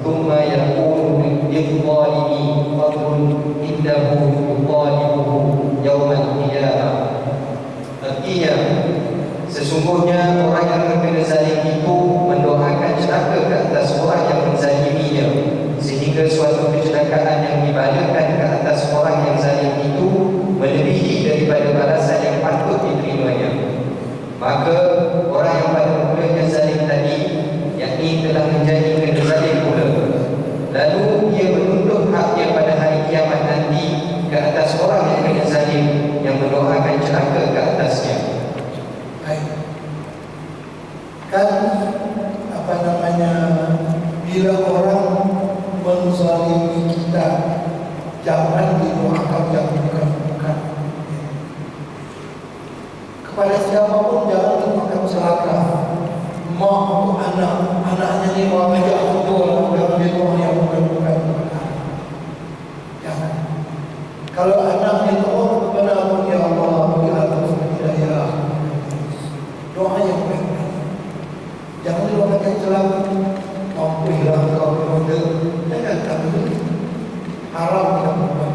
ثم يقول للظالم فضل إنه يطالبه يوم القيامة. Artinya, sesungguhnya orang yang terkena zalim itu mendoakan celaka ke atas orang yang menzaliminya, sehingga suatu kecelakaan yang dibalakan ke atas orang yang zalim itu melebihi daripada balasan yang patut diterimanya. Maka orang yang pada mulanya zalim tadi, yakni telah menjadi kena zalim pula, lalu dia menuntut haknya pada hari kiamat nanti ke atas orang yang kena zalim yang mendoakan celaka ke atasnya. Kan bila orang menzalimi kita, jangan didoakan yang bukan-bukan. Kepada siapapun jangan didoakan celaka. Mak untuk anaknya ni mau ngajak betul, jangan didoakan yang bukan-bukan. Jangan. Kalau anaknya tahu kepada Allah, ya Allah, berilah taufik hidayah. Doa yang baik. Jangan doakan yang celaka. Mampuilah kau kepada. Jangan kami haram kita bukan.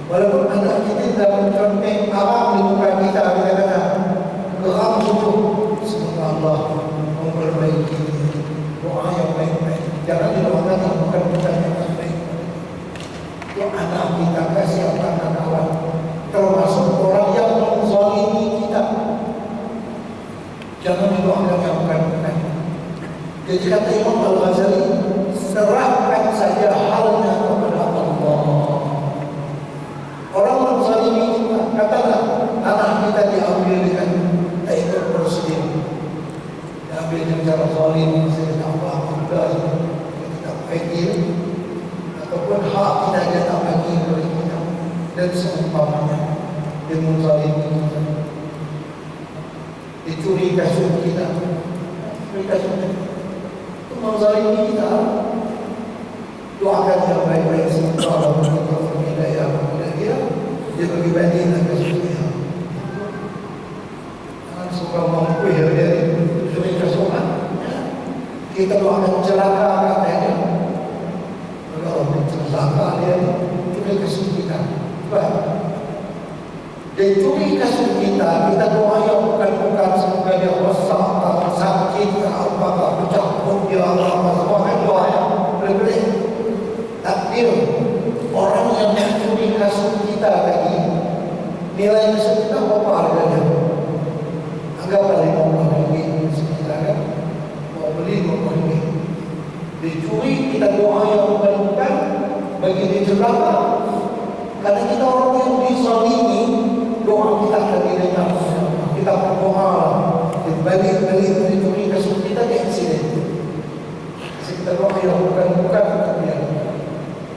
Walaupun anak kita dalam contoh haram di muka kita, kita kata geram subuh. Semoga Allah memperbaiki doa yang baik-baik. Jangan didoakan yang bukan-bukan yang baik. Itu anak kita kasih anak kawan, termasuk orang yang menzalimi kita. Jangan didoakan yang bukan-bukan. Jadi kata Imam Al-Ghazali, serahkan saja halnya kepada Allah. Orang menzalimi kita, katalah anak kita diambil dengan tak ikut prosedur, diambil dengan cara zalim, sehingga Allah mudah kita fikir, ataupun hak kita dia tak bagi kepada kita, dan seumpamanya dia menzalimi kita, dicuri kasut kita, dicuri kasut kita, itu menzalimi kita. Doakan yang baik-baik, semoga Allah memberikan hidayah kepada dia, dia bagi bandingkan kasut dia. Jangan suka mampu dia dicuri kasutan. Kita doakan celaka katanya, kalau celaka dia curi kasut kita. Dia curi kasut kita, kita doa yang bukan-bukan, semoga dia rosak, sakit, apakah pecah pun dia Allah, semuanya doa yang boleh-boleh. Takdir orang yang mencuri kasut kita tadi, nilai kasut kita berapa harganya? Anggaplah RM50 sekitar kan? Mau beli RM50. Dicuri, kita doa yang bukan-bukan, bagi dia celaka. Karena kita orang yang dizalimi, doa kita akan didengar. Kita berdoa, balik-balik dicuri kasut kita, dia insiden. Kita doa yang bukan-bukan,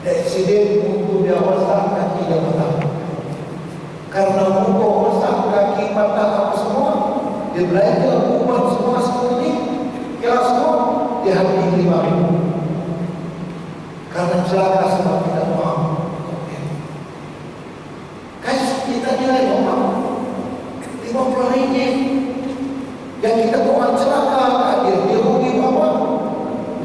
eksiden untuk dia rosak kaki dan mata. Karena untuk rosak kaki, mata, apa semua, dia belajar ubat semua seperti ini, kira semua, dia harus RM5,000. Karena celaka semua kita doa. Kasut kita nilai doa RM50. Yang kita doa celaka, dia rugi berapa?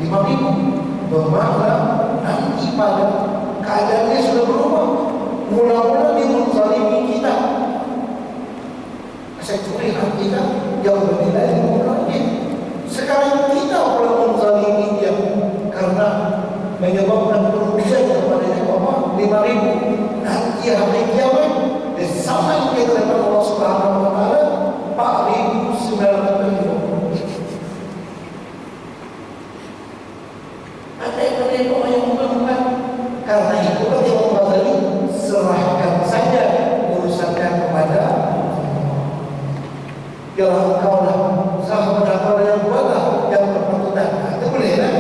RM5,000. Bermakna nanti pada keadaannya sudah berubah. Mula-mula dia menzalimi kita, saya curi hak kita yang bernilai RM5,000. Sekarang kita pula menzalimi dia karena menyebabkan kerugian kepada dia RM5,000. Nanti hari kiamat dia sama yang kita dapat Allah Subhanahu Wa Taala RM4,950. Ada yang doa yang bukan-bukan. Karena itu Imam Ghazali, serahkan saja urusannya kepada Allah. Kalau engkau lah sahabat Allah yang buatlah yang berpatutan, itu boleh lah.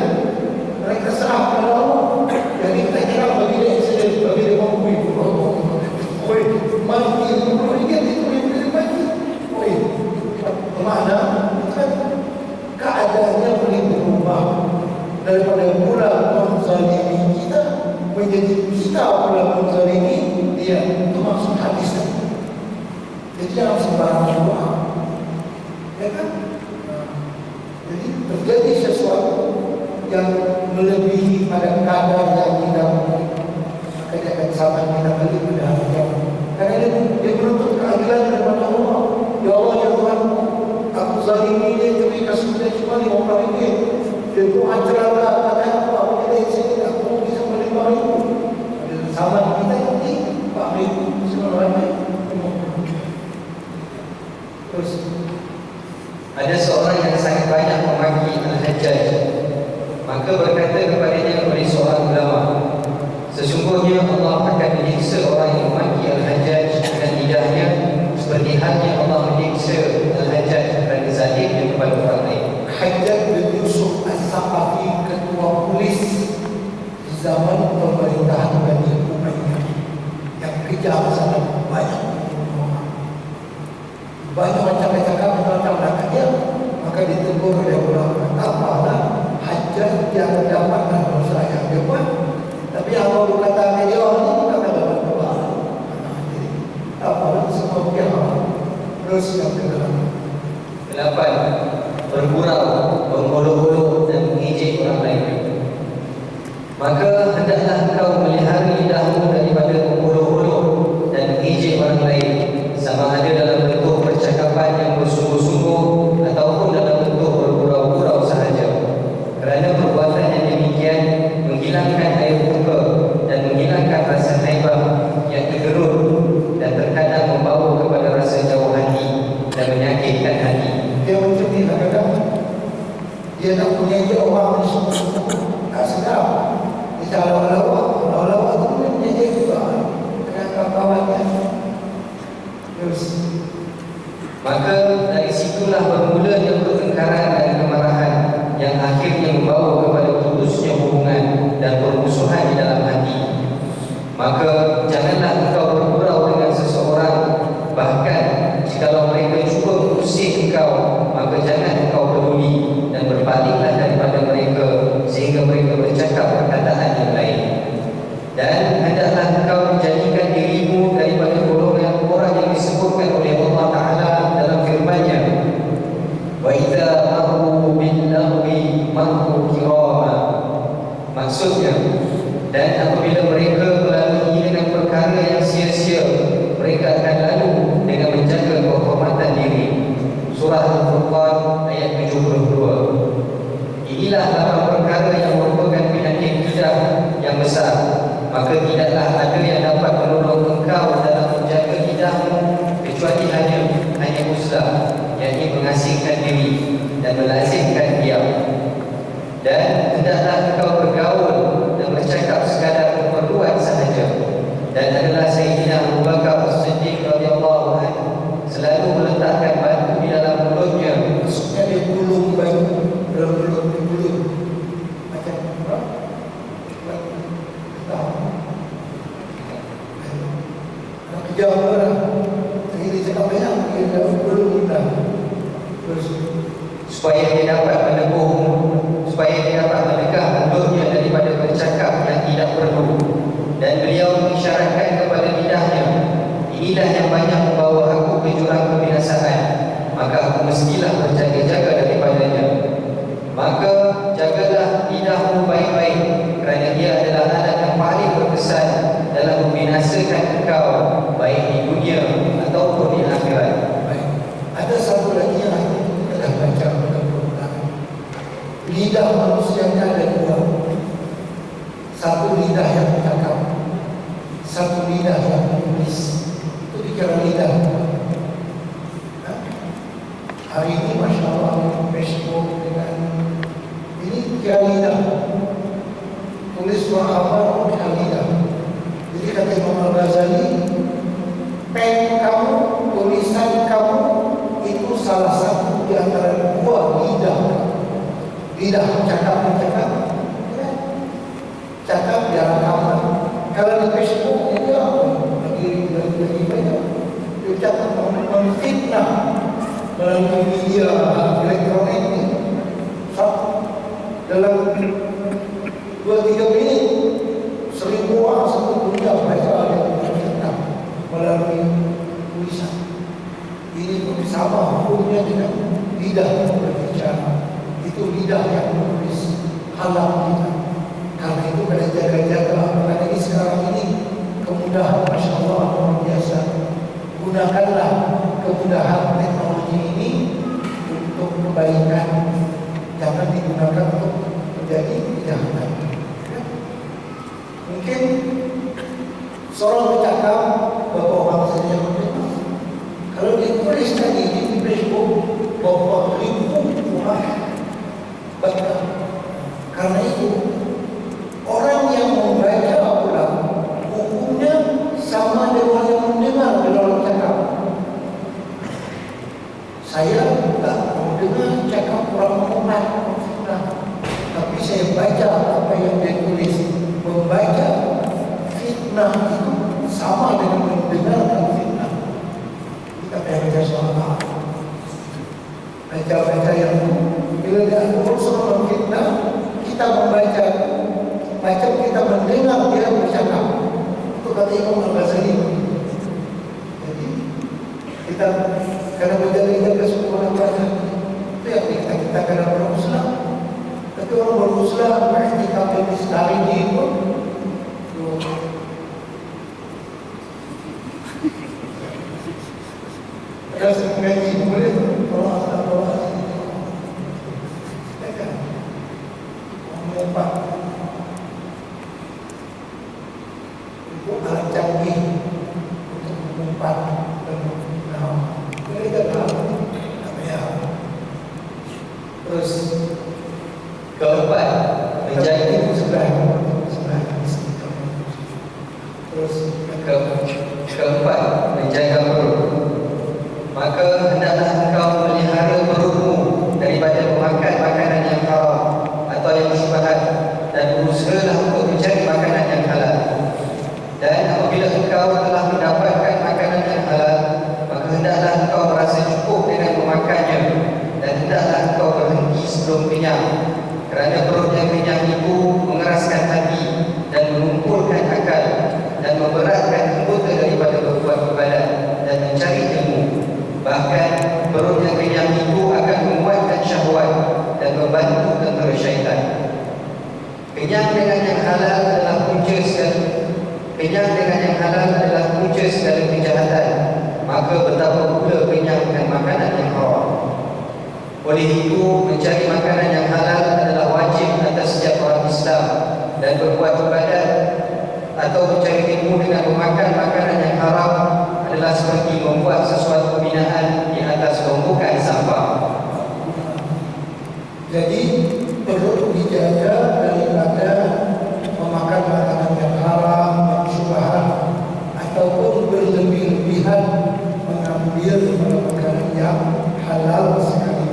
Mereka serah kepada Allah. Jadi kita kira bagi dia sendiri, bagi dia mampu. Oi, mati itu boleh mati. Oi, kemana? Keadaannya boleh berubah. Daripada mula menzalimi kita menjadi kita pula menzalimi dia. Itu maksud hadis kan. Jadi jangan sembarangan doa, ya kan? Jadi terjadi sesuatu yang melebihi pada kadar yang kita miliki, maka dia akan sabar kita balik pada hari kiamat. Karena dia menuntut keadilan daripada Allah. Ya Allah, ya Tuhan, aku zalim ini, tapi kasih dia cuma RM50. Dia Tuhan cerahlah, kata aku tidak sini, aku bisa menerima itu. Sama kita nanti RM4 semua ramai. Terus ada seorang yang sangat banyak memaki Al-Hajjaj, maka berkata kepadanya oleh seorang ulama, sesungguhnya Allah akan menyiksa orang yang memaki Al-Hajjaj dengan lidahnya seperti halnya Allah menyiksa Al-Hajjaj kerana zalimnya kepada orang lain. Hajjaj bin Yusuf As-Saqafi, ketua polis di zaman pemerintahan Bani Umayyah, yang kejam sangat banyak. Banyak macam cakap tentang dia, maka ditegur oleh ulama. Apalah Hajjaj yang dapatkan dosa yang dia buat, tapi Allah berkata dia orang ini tak ada dosa. Apalah semua dia terus yang kedua. 8. Bergurau, mengolok-olok dan mengejek orang lain. Maka hendaklah engkau melihara lidahmu daripada mengolok-olok dan mengejek orang lain, sama ada dalam bentuk percakapan yang bersungguh-sungguh ataupun dalam bentuk bergurau-gurau sahaja. Kerana perbuatan yang demikian menghilangkan air muka dan menghilangkan rasa haibah yang tergerun dan terkadang membawa kepada rasa jauh hati dan menyakitkan hati. Dia macam ni kadang-kadang dia nak punya je orang tak sedap. Dia lawak-lawak tu punya je juga dengan kawan-kawannya. Terus maka dari situlah bermulanya pertengkaran dan kemarahan yang akhirnya membawa kepada putusnya hubungan dan permusuhan di dalam hati. Maka janganlah engkau bergurau dengan seseorang, bahkan jikalau mereka cuba mengusik engkau, maka jangan engkau peduli dan berpalinglah daripada mereka sehingga mereka bercakap perkataan yang lain. Dan hendaklah engkau menjadikan dirimu daripada golongan orang yang disebutkan oleh Allah Ta'ala dalam firman-Nya, wa idza marru bil lagwi marru kirama. Maksudnya, dan apabila mereka melalui dengan perkara yang sia-sia, mereka akan lalu dengan menjaga kehormatan diri. Surah Al-Furqan ayat 72. Inilah 8 perkara yang merupakan penyakit lidah yang besar. Maka tidaklah ada yang dapat menolong engkau dalam menjaga lidahmu kecuali hanya uzlah, yakni mengasingkan diri dan melazimkan diam. Dan hendaklah engkau bergaul dan bercakap sekadar keperluan sahaja. Dan adalah Sayyidina Abu Bakar As-Siddiq radhiyallahu anhu selalu meletakkan batu di dalam mulutnya. maksudnya dia gulung baju dalam mulut, dia gulung macam apa? Tahu? Nak kejam orang. Jadi dia cakap banyak, dia dalam gulung dah. Terus supaya dia dapat meneguh, supaya dia dapat menegah mulutnya daripada bercakap yang tidak perlu. Dan beliau mengisyaratkan kepada lidahnya, inilah yang banyak membawa aku ke jurang kebinasaan, maka aku mestilah berjaga-jaga daripadanya. Maka jagalah lidahmu baik-baik, kerana dia adalah alat yang paling berkesan dalam membinasakan engkau, baik di dunia ataupun di akhirat. baik. Ada satu lagi yang kita dah baca pada Quran. Lidah manusia ada dua. Satu lidah yang bercakap, satu lidah yang menulis. Itu dikira lidah. Hari ini Masya Allah Facebook dengan ini kira lidah. Tulis surah khabar kira lidah. Jadi kata Imam Al-Ghazali, pen kamu, tulisan kamu itu salah satu di antara dua lidah. Lidah cakap-cakap, cakap dia rekaman. Kalau di Facebook dia lagi banyak. Dia cakap memfitnah melalui media elektronik ini. Dalam 2-3 minit 1000 orang satu dunia mereka ada yang melalui tulisan. Ini pun sama hukumnya dengan lidah berbicara. Itu lidah yang menulis halang kita. Karena itu kena jaga-jaga. Apalagi sekarang ini kemudahan, Masya Allah, luar biasa. Gunakanlah kemudahan teknologi ini untuk kebaikan. Jangan digunakan untuk menjadi kejahatan. Mungkin seorang bercakap bapak bangsa yang berbeda. Kalau ditulis tadi di Facebook, bapak ribu orang baca. Karena itu orang yang membaca ulang hukumnya sama dengan yang mendengar di dalam cakap. Saya tak mendengar cakap orang mengenal, tapi saya baca apa yang dia tulis. Membaca fitnah itu sama dengan mendengarkan fitnah. Kita baca soal baca yang bila dia berusaha fitnah, kita membaca macam kita mendengar dia bercakap. Itu kata Imam Al-Ghazali. Jadi kita kena menjaga kesempurnaan baca. Itu yang kita kena berusaha. Tapi orang berusaha mengiktikaf hari ini pun ada mengaji boleh kalau Allah mereka mengumpat itu alat canggih untuk mengumpat dan mengenal mereka tahu apa ya. Terus keempat, menjadi terus keempat, menjaga perut. Maka hendaklah engkau melihara perutmu daripada memakan makanan yang haram atau yang syubhat, dan berusahalah untuk mencari makanan yang halal. Dan apabila engkau telah mendapatkan makanan yang halal, maka hendaklah engkau merasa cukup dengan memakannya, dan hendaklah engkau berhenti sebelum kenyang. Kerana perut yang kenyang itu mengeraskan hati dan melumpurkan akal dan memberatkan anggota daripada berbuat ibadat dan mencari ilmu. Bahkan perut yang kenyang itu akan menguatkan syahwat dan membantu tentera syaitan. Kenyang dengan yang halal adalah punca segala kejahatan. Maka betapa pula kenyang dengan makanan yang haram. Oleh itu, mencari makanan yang halal adalah wajib atas setiap orang Islam, dan berbuat ibadat atau mencari ilmu dengan memakan makanan yang haram adalah seperti membuat sesuatu binaan di atas tumpukan sampah. Jadi perlu dijaga daripada memakan makanan yang haram, yang syubhat, ataupun berlebih-lebihan mengambil makanan yang halal sekali.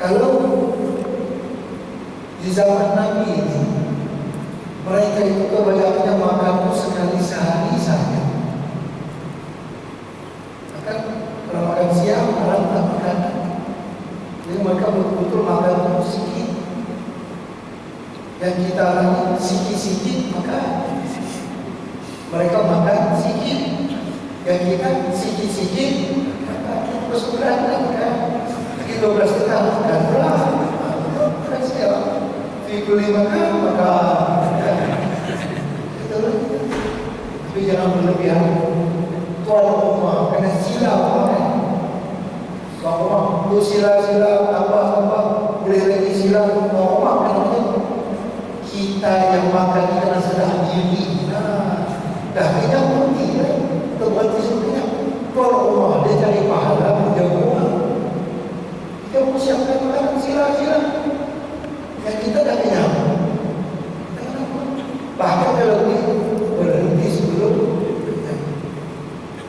Kalau di zaman Nabi ini, mereka itu kebanyakannya makan itu sekali sehari saja. Maka kalau makan siang, malam tak makan. Jadi mereka betul-betul makan itu sikit. Yang kita lagi sikit-sikit, maka mereka makan sikit. Yang kita sikit-sikit, maka bersebelah makan. 12 tahun kan berapa? Kan sekarang fikul 5 kan maka tapi jangan berlebihan. Tuan rumah kena silau kan? Tuan rumah tu sila-sila apa boleh lagi silau. Tuan rumah kan kita yang makan kena sedang diri. Dah kenyang berhenti kan? Terberhenti sebenarnya. Tuan rumah dia cari pahala menjaga rumah. Kita persiapkan makanan sila-sila yang kita dah kenyang. Bahkan kalau berhenti sebelum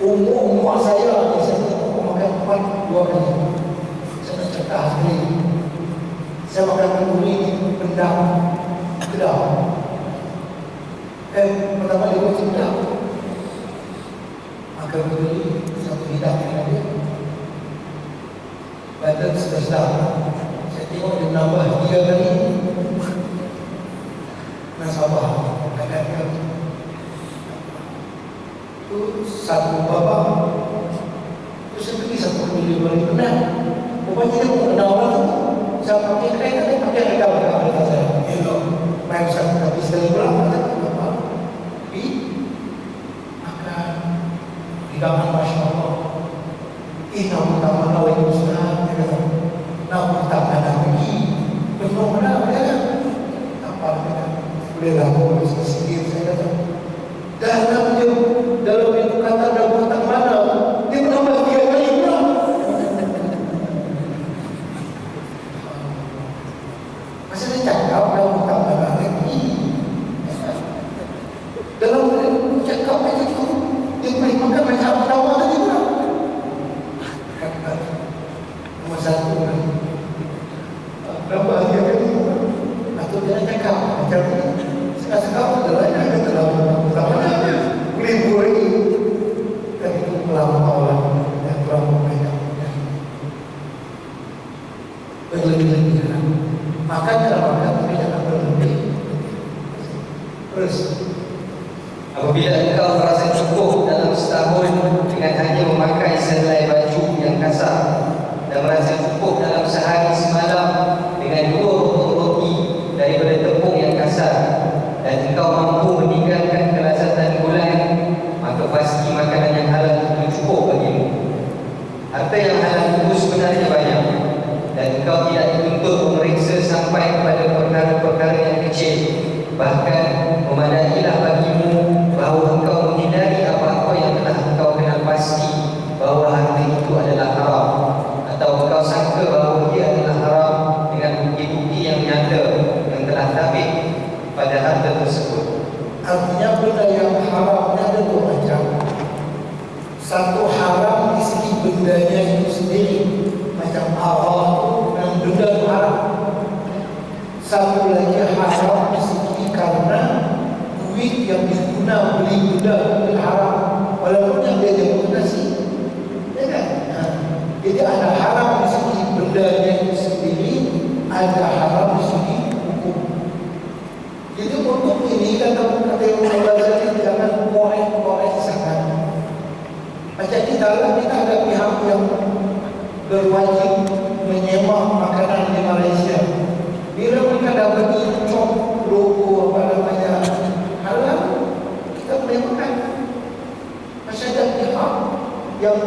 umur saya saya makan 2 kali. Saya cakap sekali. Saya makan kenduri pendam kedap. Pertama dia buat sedap. Maka kenduri satu hidup dengan dia. Badan sedap. Saya tengok dia menambah 3 kali. Nasabah kadang-kadang itu satu babak itu saya pergi 1 kali 2 kali benar. Rupanya dia mau kenal orang itu Saya pakai kereta, dia pakai kereta saya. Elok. Main satu kali sekali pulang, apa? Tapi akan hidangan Masya Allah. Namun tak mana lagi Ustaz. Dia kata, namun tak mana lagi. Betul mana? Dia kata, apa? Boleh lah, boleh sikit. Saya kata, dalam itu kata namun tak mana. Dia menambah 3 kali pulang. Masa dia cakap, namun tak mana lagi. Dalam cakap macam itu, dia boleh makan macam tawa tadi pula. Nomor 1 berapa dia kata atau dia cakap macam ni sekali-sekala adalah dia terlalu pertamanya libur lagi dan itu melampau dan terlalu banyak berlebih-lebihan makan tapi jangan berlebih. Terus apabila engkau merasa cukup dalam setahun dengan hanya memakai sehelai baju yang kasar dan merasa cukup dalam sehari semalam dengan 2 potong roti daripada tepung yang kasar dan engkau mampu meninggalkan kelazatan bulan, maka pasti makanan yang halal itu cukup bagimu. Harta yang halal itu sebenarnya banyak dan engkau tidak dituntut memeriksa sampai kepada perkara-perkara yang kecil. Bahkan memadailah bagimu bahawa engkau menghindari apa-apa yang telah engkau kenal pasti bahawa harta itu adalah haram, atau engkau sangka bahawa dia adalah haram dengan bukti-bukti yang nyata yang telah tabik pada harta tersebut. artinya benda yang haramnya ada 2 macam. Satu haram di segi bendanya itu sendiri, macam Allah dan benda itu haram. Satu lagi haram di segi karena duit yang diguna beli benda itu haram, walaupun yang dia jemput nasi, ya kan? Jadi ada haram di segi bendanya itu sendiri, ada haram di segi hukum. Jadi untuk ini kata yang membazir jangan korek-korek sangat. Macam kita ada pihak yang berwajib menyemak makanan di Malaysia. Bila mereka dapat cok logo apa namanya halal, kita boleh makan. Masih ada pihak yang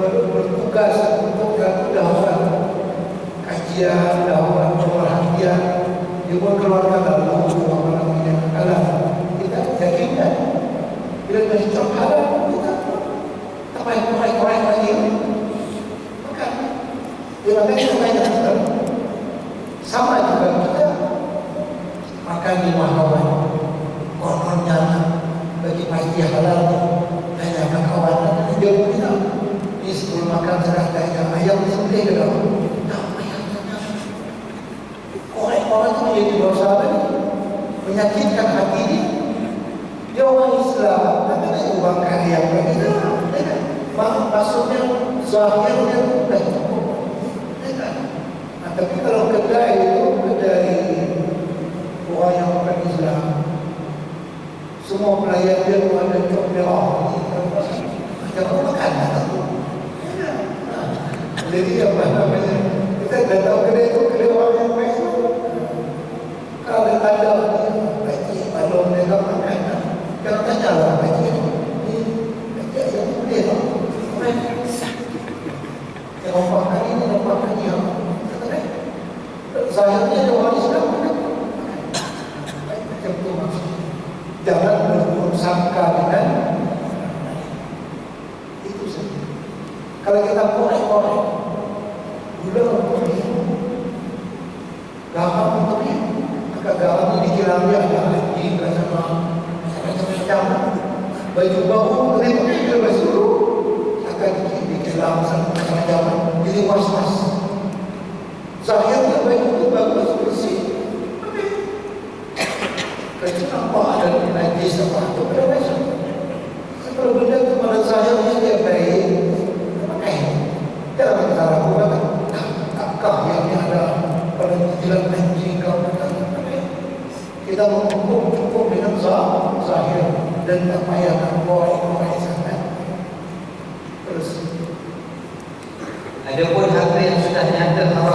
bertugas untuk dakwah kajian, dakwah pemerhatian, juga keluarga logo apa namanya halal. Kita yakinkan bila masih cok halal, kita tak payah korek-korek lagi makan. Dia makan itu banyak sekali. Sama juga kita makan di mahkawan, kononnya bagi pasti halal. Tanya ke kawan, dia bilang, ini sebelum makan saya tanya ayam disembelih ke dalam. Tak ayamnya. Korek-korek itu menjadi dosa lagi, menyakitkan hati dia. Dia orang Islam, tapi dia orang kaya lagi. Maksudnya zahirnya sudah cukup. Tapi kalau kedai itu kedai orang yang bukan Islam, semua pelayan dia itu ada cok merah. Macam mana makan tak? Jadi apa namanya? Kita dah tahu kedai itu kedai orang yang baik. Kalau ada baik, kalau mereka makan, jangan tanya lah baik. Ini baik yang boleh tak? Yang orang makan ini nampak dia. Zahirnya ada orang Islam macam itu maksudnya. Jangan berburuk sangka dengan itu saja. Kalau kita korek-korek, gula untuk minum, garam untuk minum, maka garam ini dikira dia ada lagi sama macam-macam. Baju baru boleh pakai ke baju akan dikira macam-macam. Jadi was-was. Zahirnya baju itu bagus bersih. Kalau nampak ada najis apa itu pada baju. Kalau benda itu pada zahirnya dia baik, pakai. Jangan kita ragukan kakak yang ada pada jilat anjing kau pakai. Kita mengukur cukup dengan zahir dan tak payah korek-korek sangat. Terus. Adapun harta yang sudah nyata haram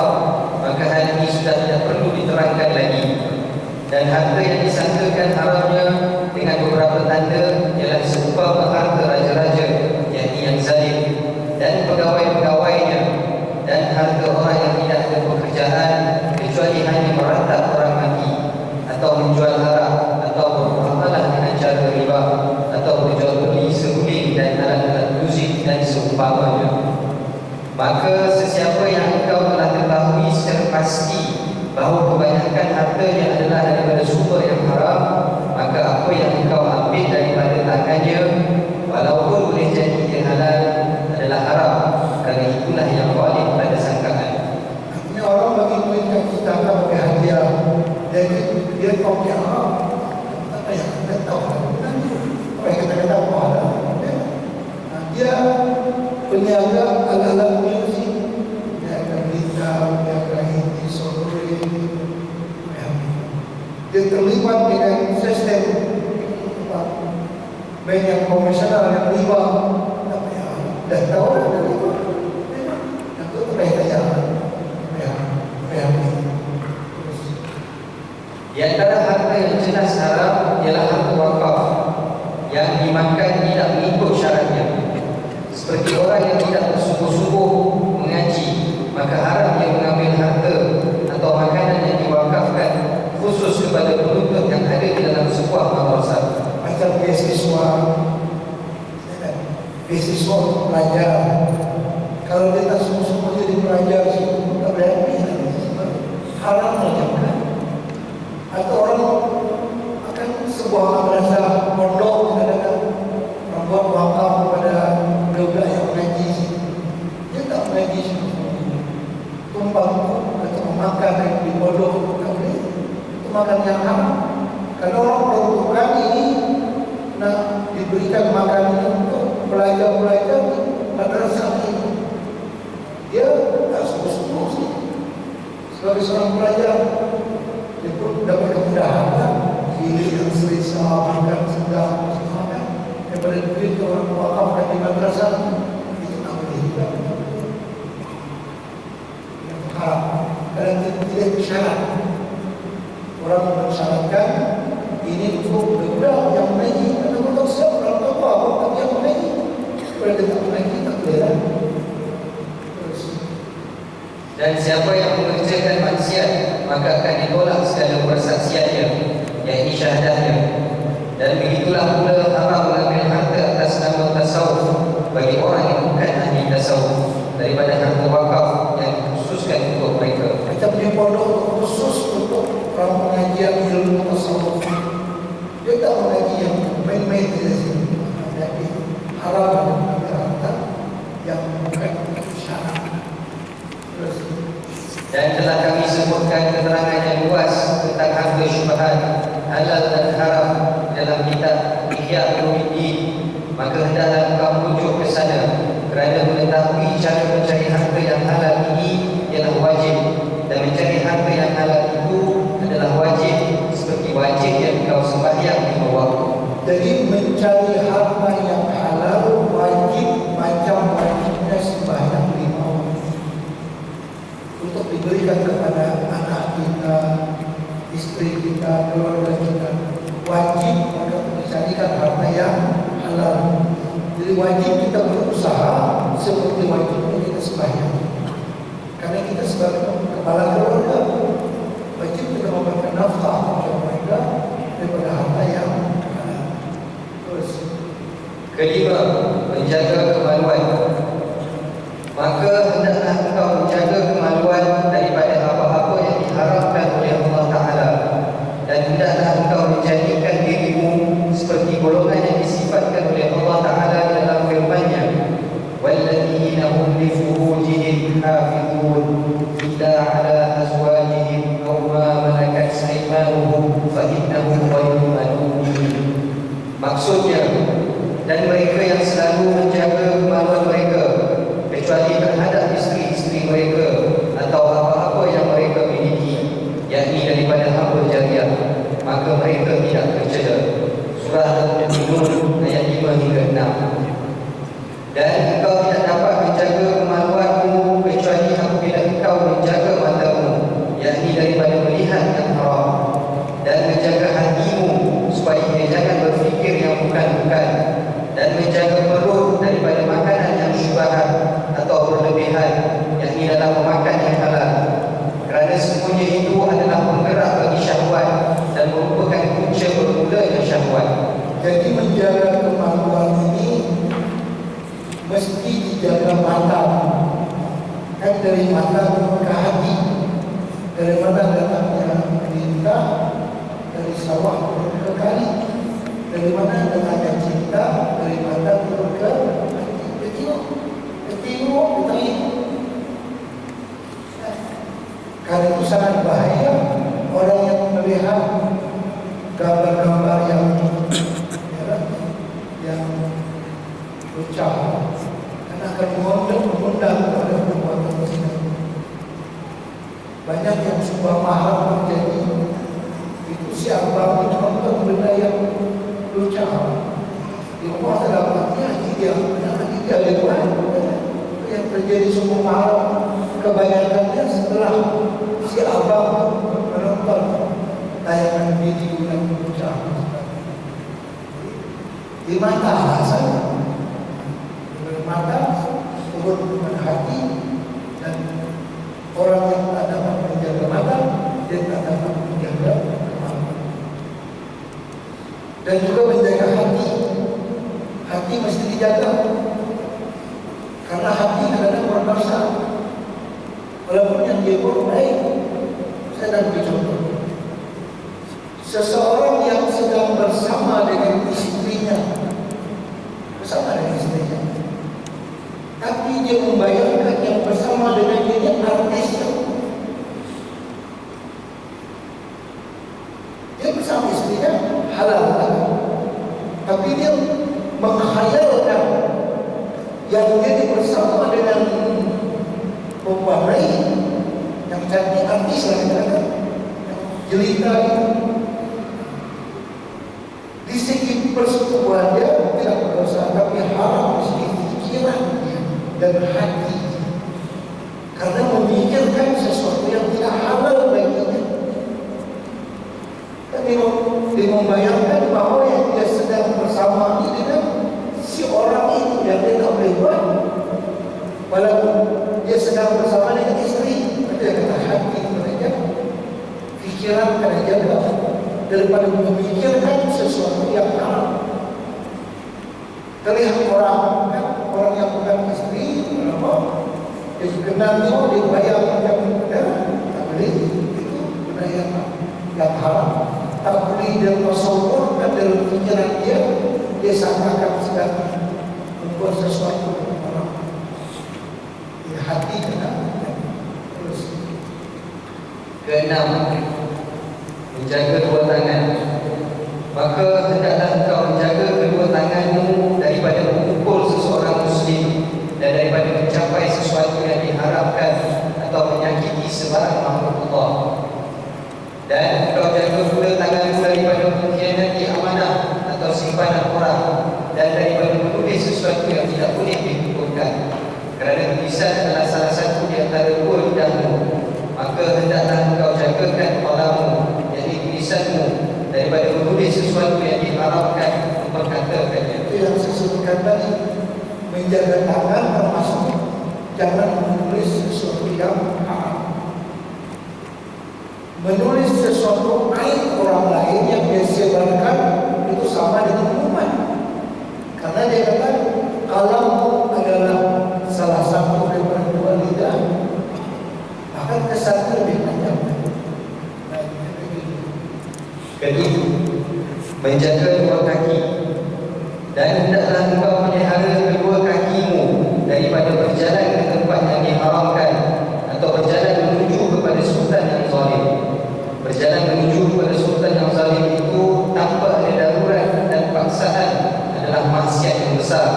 pasti bahawa kebanyakan hartanya adalah daripada sumber yang haram, maka apa yang engkau ambil daripada tangannya, walaupun boleh jadi dia halal, adalah haram, kerana itulah yang zalim pada sangkaan. Ini orang bagi duit kat kita kan pakai hadiah. Jadi dia pakai haram. Apa yang kita tahu? Apa yang kita tahu ada? Dia peniaga ala-ala musik. Dia akan gitar, dia akan hindi, sore. Dia terlibat dengan sistem bank yang komersial yang riba. Apa yang dah tahu ada riba. Itu terbayar. Di antara harta yang jelas haram ialah harta wakaf yang dimakan tidak mengikut syaratnya. Seperti orang yang tidak bersungguh-sungguh mengaji, maka haram dia mengambil harta atau makanan yang diwakafkan khusus kepada penuntut yang ada di dalam sebuah madrasah. Macam beasiswa untuk pelajar. Kalau dia tak sungguh-sungguh jadi pelajar, tak berani. Haram macam kan? Atau orang akan sebuah madrasah pondok kadang-kadang membuat wakaf kepada budak yang mengaji. Dia tak mengaji tumpang atau memakan di pondok, itu makan yang haram. Kalau orang peruntukan ini nak diberikan makanan untuk pelajar-pelajar madrasah ini, dia tak sungguh-sungguh sih. Sebagai seorang pelajar, dia pun dapat kemudahan kan? Pilih yang selesa, makan sedap, makan daripada duit orang wakafkan di madrasah, itu tak boleh juga. Yang haram. Kerana tidak syarat. Orang mensyaratkan ini untuk budak yang mengaji. Kerana untuk siapa orang tua apa tapi yang mengaji. Kalau dia tak mengaji, tak boleh lah. Dan siapa yang mengerjakan maksiat, maka akan ditolak segala persaksiannya, yakni syahadahnya. Dan begitulah pula haram mengambil harta atas nama tasawuf bagi orang yang bukan ahli tasawuf daripada harta wakaf yang dikhususkan untuk mereka. Macam di pondok khusus untuk orang pengajian ilmu tasawuf. Dia tak mengaji yang main-main di sini. Jadi haram mengambil harta yang bukan syarat. Dan telah kami sebutkan keterangan yang luas tentang harta syubhat, halal dan haram dalam kitab Ihya Ulumuddin. Maka hendaklah engkau merujuk ke sana, kerana mengetahui cara mencari harta yang halal ini ialah wajib, dan mencari harta yang halal itu adalah wajib seperti wajib yang engkau sembahyang di waktu. Jadi mencari harta yang halal wajib macam wajibnya sembahyang 5 waktu. Untuk diberikan kepada anak kita, istri kita, keluarga kita, wajib untuk mencarikan harta yang halal. Jadi wajib kita berusaha seperti wajibnya kita sembahyang. Karena kita sebagai kepala keluarga, wajib kita memberikan nafkah kepada mereka daripada harta yang halal. Terus kelima, menjaga kemaluan. Maka hendaklah engkau menjaga kemaluan daripada apa-apa yang diharamkan oleh Allah Ta'ala, dan hendaklah engkau menjadikan dirimu seperti golongan yang disifatkan oleh Allah Ta'ala dalam firman-Nya, وَالَّذِينَ هُمْ لِفُرُوجِهِمْ حَافِظُونَ إِلَّا عَلَى أَزْوَاجِهِمْ أَوْ مَا مَلَكَتْ أَيْمَانُهُمْ فَإِنَّهُمْ غَيْرُ مَلُومِينَ. Maksudnya, dan mereka yang selalu menjaga kemaluan mereka kecuali terhadap isteri-isteri mereka atau apa-apa yang mereka miliki, yakni daripada hamba jariah, maka mereka tidak tercela. Surah Al-Mu'minun ayat 5 hingga 6. Dan engkau tidak dapat menjaga kemaluanmu kecuali apabila engkau menjaga matamu, yakni daripada melihat yang haram, dan menjaga hatimu supaya ia jangan berfikir yang bukan-bukan, dan menjaga perut daripada makanan yang syubhat atau berlebihan, yakni dalam memakan yang halal, kerana semuanya itu adalah penggerak bagi syahwat dan merupakan punca bermulanya syahwat. jadi menjaga kemaluan ini mesti dijaga mata. Kan dari mata ke hati. sawah turun ke kali. Dari mana datangnya cinta? Dari mata turun ke timur. Ke timur, ke tengah. Karena itu sangat bahaya orang yang melihat gambar-gambar yang lucah, karena akan mengundang kepada perbuatan zina. Banyak yang sebuah mahal terjadi itu si abang itu nonton benda yang lucah. Di rumah terdapatnya dia lewat. Yang terjadi semua mahal kebanyakannya setelah si abang menonton tayangan video yang lucah. Di mata saya, di mata turun kepada hati, dan orang yang tak dapat menjaga mata, dia tak dapat menjaga mata. Dan juga menjaga hati. Hati mesti dijaga, karena hati kadang-kadang berdosa. Walaupun yang dia buat baik. Saya dah beri contoh. Seseorang yang sedang bersama dengan istrinya, tapi dia membayangkan yang bersama dengan dia artis. Dia bersama istrinya halal, tapi dia menghayalkan yang dia bersama dengan perempuan lain yang cantik, artis lah katakan, yang jelita itu. Di segi persetubuhan dia tidak berdosa, tapi haram di segi pikiran dia dan hati, karena memikirkan sesuatu yang tidak halal baginya. Dan dia membayangkan bahawa yang dia sedang bersama ini dengan si orang itu yang dia tak boleh buat, walaupun dia sedang bersama dengan istri. Dia kata hati mereka, pikiran kena jaga daripada memikirkan sesuatu yang haram. Terlihat orang yang bukan istri, dia kenal dia bayar macam benda, tak boleh. Itu benda yang haram. Tak boleh dia tasawurkan dalam pikiran dia sangkakan sedang membuat sesuatu yang haram. Dia hati kena. Keenam, menjaga dua tangan. Maka hendaklah engkau menjaga kedua tanganmu daripada memukul seseorang muslim dan daripada mencapai sesuatu yang diharapkan atau menyakiti sebarang makhluk Allah. Dan engkau jaga pula tanganmu daripada mengkhianati amanah atau simpanan orang, dan daripada menulis sesuatu yang tidak boleh dituturkan, kerana tulisan adalah salah satu di antara dua lidahmu. Maka hendaklah engkau jagakan kepalamu, yakni tulisanmu, daripada menulis sesuatu yang diharapkan memperkatakannya. Itu yang saya sebutkan tadi, menjaga tangan termasuk jangan menulis sesuatu yang haram. Menulis sesuatu aib orang lain yang dia sebarkan itu sama dengan hukuman. Karena dia kata kalammu adalah salah satu daripada dua lidah, bahkan kesannya lebih panjang. Ketujuh, menjaga dua kaki. Dan hendaklah engkau melihara kedua kakimu daripada berjalan ke tempat yang diharamkan atau berjalan menuju kepada sultan yang zalim. Berjalan menuju kepada sultan yang zalim itu tanpa ada darurat dan paksaan adalah maksiat yang besar,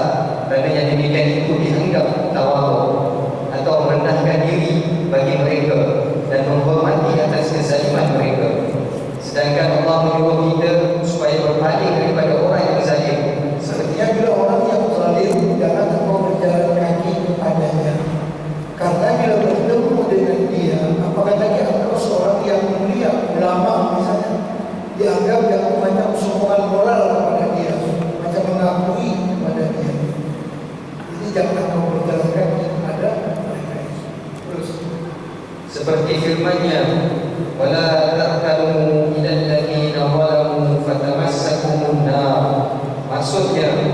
kerana yang demikian itu dianggap tawaduk atau merendahkan diri bagi mereka dan menghormati atas kezaliman mereka. Sedangkan Allah menyuruh kita supaya berpaling daripada orang yang zalim. Sepertinya bila orang yang zalim, jangan engkau berjalan kaki kepadanya, karena bila bertemu dengan dia, apakah lagi engkau seorang yang mulia, ulama misalnya, dianggap yang macam sokongan moral kepada dia, macam mengakui kepada dia. Jadi jangan engkau berjalan kaki kepada mereka. Terus seperti firman-Nya, wala ta'kanu ilal ladzina zalamu fatamassakumun nar. Maksudnya,